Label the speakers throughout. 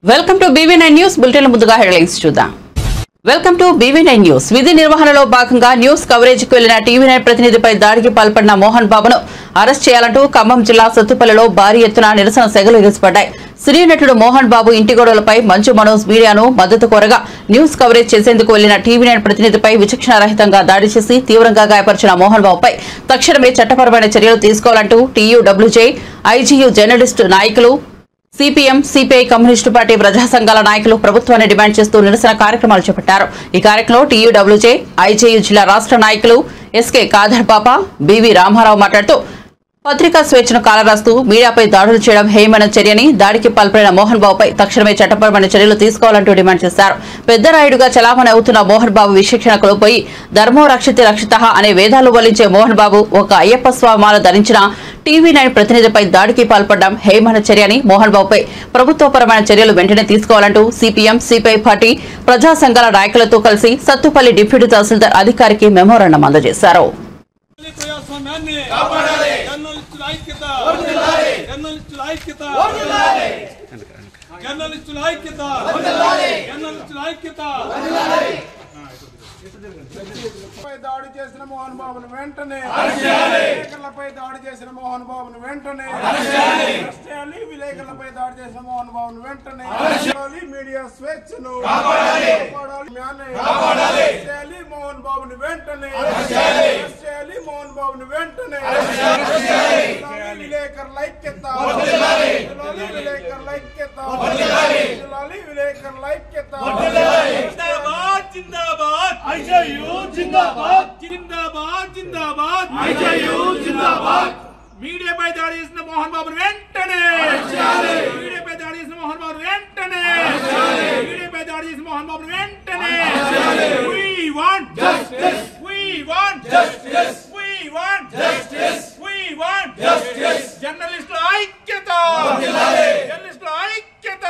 Speaker 1: Welcome to BV9 news bulletin ముందుగా headlines చూద్దాం. Welcome to BV9 news. విధి నిర్వహణలో భాగంగా న్యూస్ కవరేజ్కి వెళ్లిన TV9 ప్రతినిధిపై దాడికి పాల్పడిన మోహన్ బాబును అరెస్ట్ చేయాలంటూ ఖమ్మం జిల్లా సత్తుపల్లిలో భారీ ఎత్తున నిరసన సెగలు ఎగిసిపడ్డాయి. సినీ నటుడు మోహన్ బాబు ఇంటి గోడలపై మంచు మనోజ్ మీడియాను మద్దతు కోరగా న్యూస్ కవరేజ్ చేసేందుకు వెళ్లిన TV9 ప్రతినిధిపై విచక్షణారహితంగా దాడి చేసి తీవ్రంగా గాయపరిచిన మోహన్ బాబుపై తక్షణమే చట్టపరమైన చర్యలు తీసుకోవాలంటూ TUWJ, IGU జర్నలిస్టు నాయకులు, CPM, CPI కమ్యూనిస్టు పార్టీ ప్రజా సంఘాల నాయకులు ప్రభుత్వాన్ని డిమాండ్ చేస్తూ నిరసన కార్యక్రమాలు చేపట్టారు. ఈ కార్యక్రమంలో TUWJ, IGU జిల్లా రాష్ట్ర నాయకులు SK ఖాదర్ పాపా, BV రామారావు మాట్లాడుతూ పత్రికా స్వేచ్ఛను కాలరాస్తూ మీడియాపై దాడులు చేయడం హేయమైన చర్యని, దాడికి పాల్పడిన మోహన్ బాబుపై తక్షణమే చట్టపరమైన చర్యలు తీసుకోవాలంటూ డిమాండ్ చేశారు. పెద్దరాయుడుగా చలామణి అవుతున్న మోహన్ బాబు విశిక్షణకు లోపోయి ధర్మో రక్షితే రక్షితః అనే వేదాలు వల్లించే మోహన్ బాబు ఒక అయ్యప్ప స్వామాల ధరించిన TV9 ప్రతినిధిపై దాడికి పాల్పడడం హేయమైన చర్యని, మోహన్ బాబుపై ప్రభుత్వపరమైన చర్యలు వెంటనే తీసుకోవాలంటూ CPM, CPI పార్టీ ప్రజా సంఘాల నాయకులతో కలిసి సత్తుపల్లి డిప్యూటీ తహసీల్దార్ అధికారికి మెమోరాండం అందజేశారు.
Speaker 2: దాడి చేసిన మోహన్ బాబును వెంటనే దాడి చేసిన మోహన్ బాబును వెంటనే విలేకరులపై దాడి చేసిన మోహన్ బాబును వెంటనే మీడియా స్వేచ్ఛను మోహన్ బాబును వెంటనే మోహన్ బాబును వెంటనే విలేకరుల ఐక్యత విలేకరుల ఐక్యత విలేకరుల ఐక్యత
Speaker 3: जिंदाबाद IJU जिंदाबाद जिंदाबाद जिंदाबाद IJU जिंदाबाद मीडिया पे दाड़ी చేసిన మోహన్ బాబు వెంటనే మీడియా పై దాడి చేసిన మోహన్ బాబు వెంటనే మీడియా పై దాడి చేసిన మోహన్ బాబు వెంటనే we want justice we want justice we want justice we want justice జర్నలిస్టుల ఐక్యత జర్నలిస్టుల ఐక్యత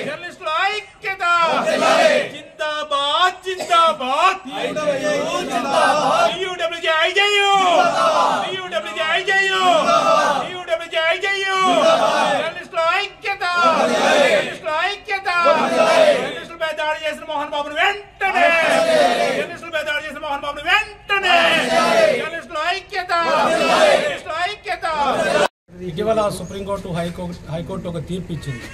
Speaker 3: జర్నలిస్టుల ఐక్యత जिंदाबाद जिंदाबाद TUWJ IJU TUWJ IJU TUWJ IJU జర్నలిస్టుల ఐక్యత జర్నలిస్టుల ఐక్యత జర్నలిస్టులపై దాడి చేసిన మోహన్ బాబును వెంటనే జర్నలిస్టులపై దాడి చేసిన మోహన్ బాబును వెంటనే జర్నలిస్టుల ఐక్యత జర్నలిస్టుల ఐక్యత.
Speaker 4: ఇటీవల సుప్రీంకోర్టు హైకోర్టు ఒక తీర్పు ఇచ్చింది.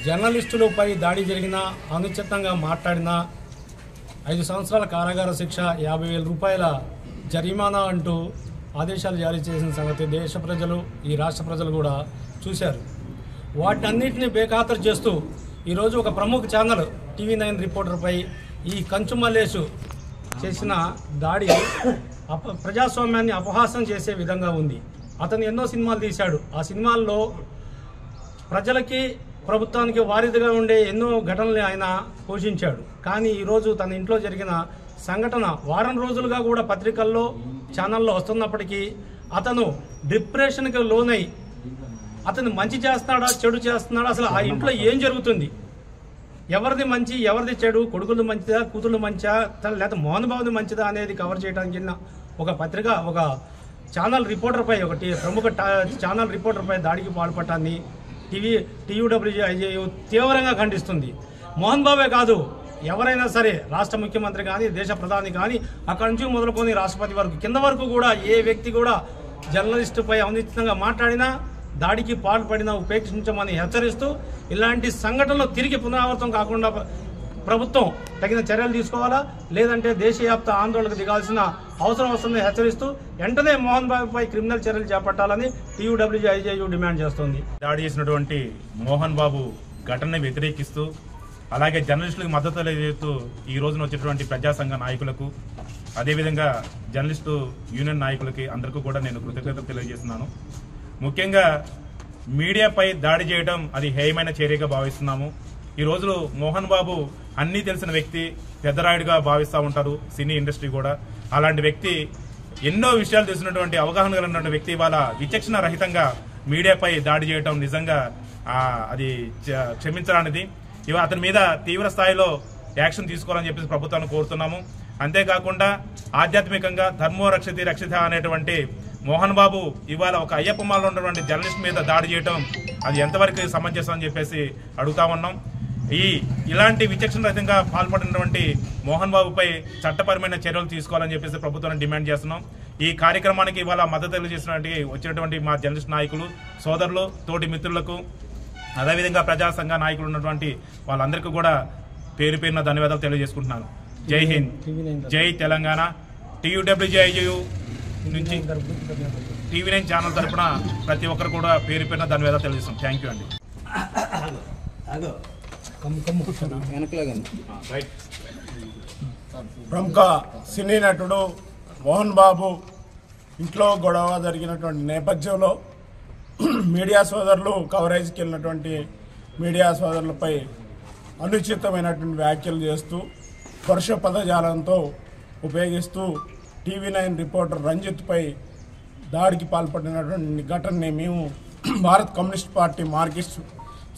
Speaker 4: జర్నలిస్టులపై దాడి జరిగిన, అనుచితంగా మాట్లాడిన 5 సంవత్సరాల కారాగార శిక్ష, 50,000 రూపాయల జరిమానా అంటూ ఆదేశాలు జారీ చేసిన సంగతి దేశ ప్రజలు, ఈ రాష్ట్ర ప్రజలు కూడా చూశారు. వాటన్నిటిని బేఖాతరు చేస్తూ ఈరోజు ఒక ప్రముఖ ఛానల్ TV9 రిపోర్టర్పై ఈ కంచు మల్లేషు చేసిన దాడి ప్రజాస్వామ్యాన్ని అపహాసం చేసే విధంగా ఉంది. అతను ఎన్నో సినిమాలు తీశాడు. ఆ సినిమాల్లో ప్రజలకి, ప్రభుత్వానికి వారిదిగా ఉండే ఎన్నో ఘటనలు ఆయన పోషించాడు. కానీ ఈరోజు తన ఇంట్లో జరిగిన సంఘటన వారం రోజులుగా కూడా పత్రికల్లో, ఛానల్లో వస్తున్నప్పటికీ అతను డిప్రెషన్కి లోనై అతను మంచి చేస్తాడా, చెడు చేస్తున్నాడా, అసలు ఆ ఇంట్లో ఏం జరుగుతుంది, ఎవరిది మంచి ఎవరిది చెడు, కొడుకులు మంచిదా, కూతుళ్ళు మంచిదా, లేకపోతే మోహన్ బాబుది మంచిదా అనేది కవర్ చేయడానికి ఒక పత్రిక, ఒక ఛానల్ రిపోర్టర్పై, ఒకటి ప్రముఖ ఛానల్ రిపోర్టర్పై దాడికి పాల్పడటాన్ని TUWJ IJU తీవ్రంగా ఖండిస్తుంది. మోహన్ బాబే కాదు, ఎవరైనా సరే, రాష్ట్ర ముఖ్యమంత్రి కానీ, దేశ ప్రధాని కానీ, అక్కడి నుంచి మొదలుకొని రాష్ట్రపతి వరకు, కింద వరకు కూడా ఏ వ్యక్తి కూడా జర్నలిస్టుపై అనుచితంగా మాట్లాడినా, దాడికి పాల్పడినా ఉపేక్షించమని హెచ్చరిస్తూ, ఇలాంటి సంఘటనలు తిరిగి పునరావృతం కాకుండా ప్రభుత్వం తగిన చర్యలు తీసుకోవాలా, లేదంటే దేశవ్యాప్త ఆందోళనకు దిగాల్సిన అవసరం వస్తుందని హెచ్చరిస్తూ వెంటనే మోహన్ బాబుపై క్రిమినల్ చర్యలు చేపట్టాలని TUWJ IJU డిమాండ్ చేస్తోంది.
Speaker 5: దాడి చేసినటువంటి మోహన్ బాబు ఘటనని వ్యతిరేకిస్తూ, అలాగే జర్నలిస్టులకు మద్దతు తెలియజేస్తూ ఈ రోజున వచ్చేటువంటి ప్రజా సంఘ నాయకులకు, అదేవిధంగా జర్నలిస్టు యూనియన్ నాయకులకి అందరికీ కూడా నేను కృతజ్ఞతలు తెలియజేస్తున్నాను. ముఖ్యంగా మీడియాపై దాడి చేయడం అది హేయమైన చర్యగా భావిస్తున్నాము. ఈ రోజులో మోహన్ బాబు అన్నీ తెలిసిన వ్యక్తి, పెద్దరాయుడుగా భావిస్తూ ఉంటారు సినీ ఇండస్ట్రీ కూడా. అలాంటి వ్యక్తి, ఎన్నో విషయాలు తెలిసినటువంటి, అవగాహన కలిగినటువంటి వ్యక్తి ఇవాళ విచక్షణ రహితంగా మీడియాపై దాడి చేయడం నిజంగా అది క్షమించరానిది. ఇవాళ అతని మీద తీవ్ర స్థాయిలో యాక్షన్ తీసుకోవాలని చెప్పేసి ప్రభుత్వాన్ని కోరుతున్నాము. అంతేకాకుండా ఆధ్యాత్మికంగా ధర్మో రక్షితే రక్షిత అనేటువంటి మోహన్ బాబు ఇవాళ ఒక అయ్యప్ప మాలలో ఉన్నటువంటి జర్నలిస్ట్ మీద దాడి చేయడం అది ఎంతవరకు సమంజసం అని చెప్పేసి అడుగుతా ఉన్నాం. ఇలాంటి విచక్షణ రహితంగా పాల్పడినటువంటి మోహన్ బాబుపై చట్టపరమైన చర్యలు తీసుకోవాలని చెప్పేసి ప్రభుత్వాన్ని డిమాండ్ చేస్తున్నాం. ఈ కార్యక్రమానికి ఇవాళ మద్దతు తెలియజేసినటువంటి వచ్చినటువంటి మా జర్నలిస్ట్ నాయకులు సోదరులు తోటి మిత్రులకు అదేవిధంగా ప్రజా సంఘ నాయకులు ఉన్నటువంటి వాళ్ళందరికీ కూడా పేరు పేరున ధన్యవాదాలు తెలియజేసుకుంటున్నాను. జై హింద్, జై తెలంగాణ. TUWJIU నుంచి TV9 ఛానల్ తరఫున ప్రతి ఒక్కరు కూడా పేరు పేరున ధన్యవాదాలు తెలియజేస్తాం. థ్యాంక్ యూ అండి.
Speaker 2: ప్రముఖ సినీ నటుడు మోహన్ బాబు ఇంట్లో గొడవ జరిగినటువంటి నేపథ్యంలో మీడియా సోదరులు కవరేజ్కి వెళ్ళినటువంటి మీడియా సోదరులపై అనుచితమైనటువంటి వ్యాఖ్యలు చేస్తూ పరుష పదజాలంతో ఉపయోగిస్తూ TV9 రిపోర్టర్ రంజిత్పై దాడికి పాల్పడినటువంటి ఘటనని మేము Bharat communist party Marxist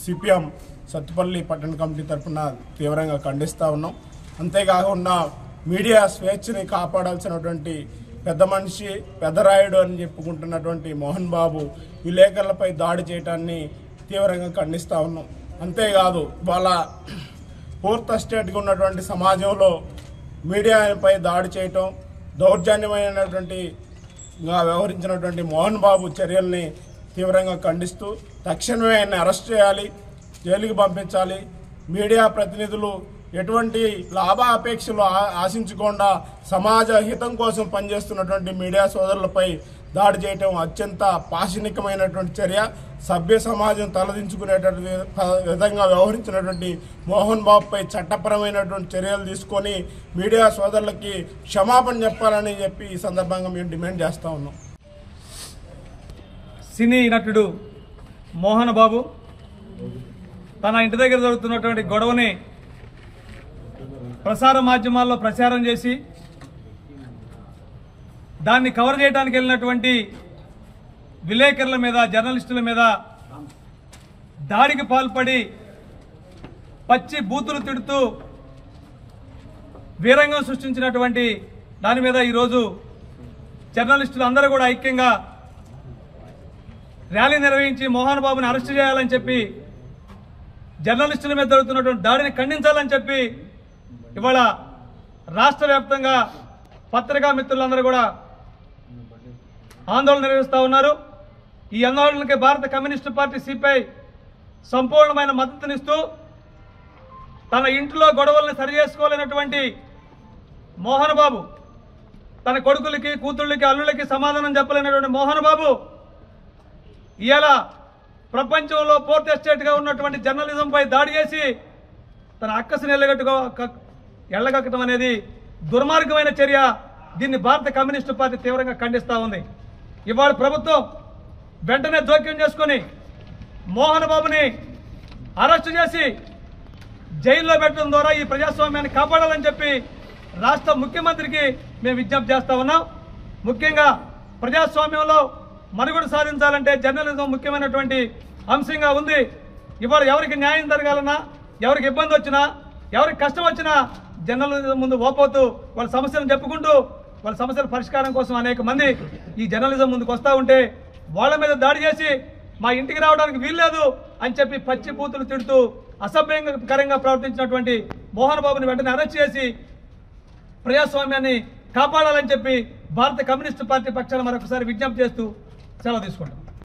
Speaker 2: CPM Sathupalli పట్టణ కమిటీ తరఫున తీవ్రంగా ఖండిస్తూ ఉన్నాం. అంతేకాకుండా మీడియా స్వేచ్ఛని కాపాడాల్సినటువంటి పెద్ద మనిషి పెద్దరాయుడు అని చెప్పుకుంటున్నటువంటి మోహన్ బాబు విలేకరులపై దాడి చేయడాన్ని తీవ్రంగా ఖండిస్తూ ఉన్నాం. అంతేకాదు వాళ్ళ ఫోర్త్ ఎస్టేట్గా ఉన్నటువంటి సమాజంలో మీడియాపై దాడి చేయటం దౌర్జన్యమైనటువంటి వ్యవహరించినటువంటి మోహన్ బాబు చర్యల్ని తీవ్రంగా ఖండిస్తూ తక్షణమే ఆయన అరెస్ట్ చేయాలి, జైలుకి పంపించాలి. మీడియా ప్రతినిధులు ఎటువంటి లాభాపేక్షలు ఆశించకుండా సమాజ హితం కోసం పనిచేస్తున్నటువంటి మీడియా సోదరులపై దాడి చేయటం అత్యంత పాశనికమైనటువంటి చర్య. సభ్య సమాజం తలదించుకునేటువంటి విధంగా వ్యవహరించినటువంటి మోహన్ బాబుపై చట్టపరమైనటువంటి చర్యలు తీసుకొని మీడియా సోదరులకి క్షమాపణ చెప్పాలని చెప్పి ఈ సందర్భంగా మేము డిమాండ్ చేస్తూ ఉన్నాం.
Speaker 6: సినీ నటుడు మోహన్ బాబు తన ఇంటి దగ్గర జరుగుతున్నటువంటి గొడవని ప్రసార మాధ్యమాల్లో ప్రచారం చేసి దాన్ని కవర్ చేయడానికి వెళ్ళినటువంటి విలేకరుల మీద జర్నలిస్టుల మీద దాడికి పాల్పడి పచ్చి బూతులు తిడుతూ వీరంగం సృష్టించినటువంటి దాని మీద ఈరోజు జర్నలిస్టులు అందరూ కూడా ఐక్యంగా ర్యాలీ నిర్వహించి మోహన్ బాబుని అరెస్ట్ చేయాలని చెప్పి జర్నలిస్టుల మీద జరుగుతున్నటువంటి దాడిని ఖండించాలని చెప్పి ఇవాళ రాష్ట్ర వ్యాప్తంగా పత్రికా మిత్రులందరూ కూడా ఆందోళన నిర్వహిస్తూ ఉన్నారు. ఈ ఆందోళనకి భారత కమ్యూనిస్టు పార్టీ CPI సంపూర్ణమైన మద్దతునిస్తూ తన ఇంట్లో గొడవల్ని సరిచేసుకోలేనటువంటి మోహన్ బాబు, తన కొడుకులకి కూతుళ్ళకి అల్లుళ్ళకి సమాధానం చెప్పలేనటువంటి మోహన్ బాబు ఇవాళ ప్రపంచంలో ఫోర్త్ ఎస్టేట్గా ఉన్నటువంటి జర్నలిజంపై దాడి చేసి తన అక్కసుని ఎల్లగక్కటం అనేది దుర్మార్గమైన చర్య. దీన్ని భారత కమ్యూనిస్టు పార్టీ తీవ్రంగా ఖండిస్తూ ఉంది. ఇవాళ ప్రభుత్వం వెంటనే జోక్యం చేసుకుని మోహన్ బాబుని అరెస్టు చేసి జైల్లో పెట్టడం ద్వారా ఈ ప్రజాస్వామ్యాన్ని కాపాడాలని చెప్పి రాష్ట్ర ముఖ్యమంత్రికి మేము విజ్ఞప్తి చేస్తా ఉన్నాం. ముఖ్యంగా ప్రజాస్వామ్యంలో మనుగడ సాధించాలంటే జర్నలిజం ముఖ్యమైనటువంటి అంశంగా ఉంది. ఇవాళ ఎవరికి న్యాయం జరగాలన్నా, ఎవరికి ఇబ్బంది వచ్చినా, ఎవరికి కష్టం వచ్చినా జర్నలిజం ముందు ఓపోతూ వాళ్ళ సమస్యలను చెప్పుకుంటూ వాళ్ళ సమస్యల పరిష్కారం కోసం అనేక మంది ఈ జర్నలిజం ముందుకు వస్తూ ఉంటే వాళ్ళ మీద దాడి చేసి మా ఇంటికి రావడానికి వీల్లేదు అని చెప్పి పచ్చి బూతులు తిడుతూ అసభ్యంకరంగా ప్రవర్తించినటువంటి మోహన్ బాబుని వెంటనే అరెస్ట్ చేసి ప్రజాస్వామ్యాన్ని కాపాడాలని చెప్పి భారత కమ్యూనిస్టు పార్టీ పక్షాన మరొకసారి విజ్ఞప్తి చేస్తూ సెలవు తీసుకుంటాం.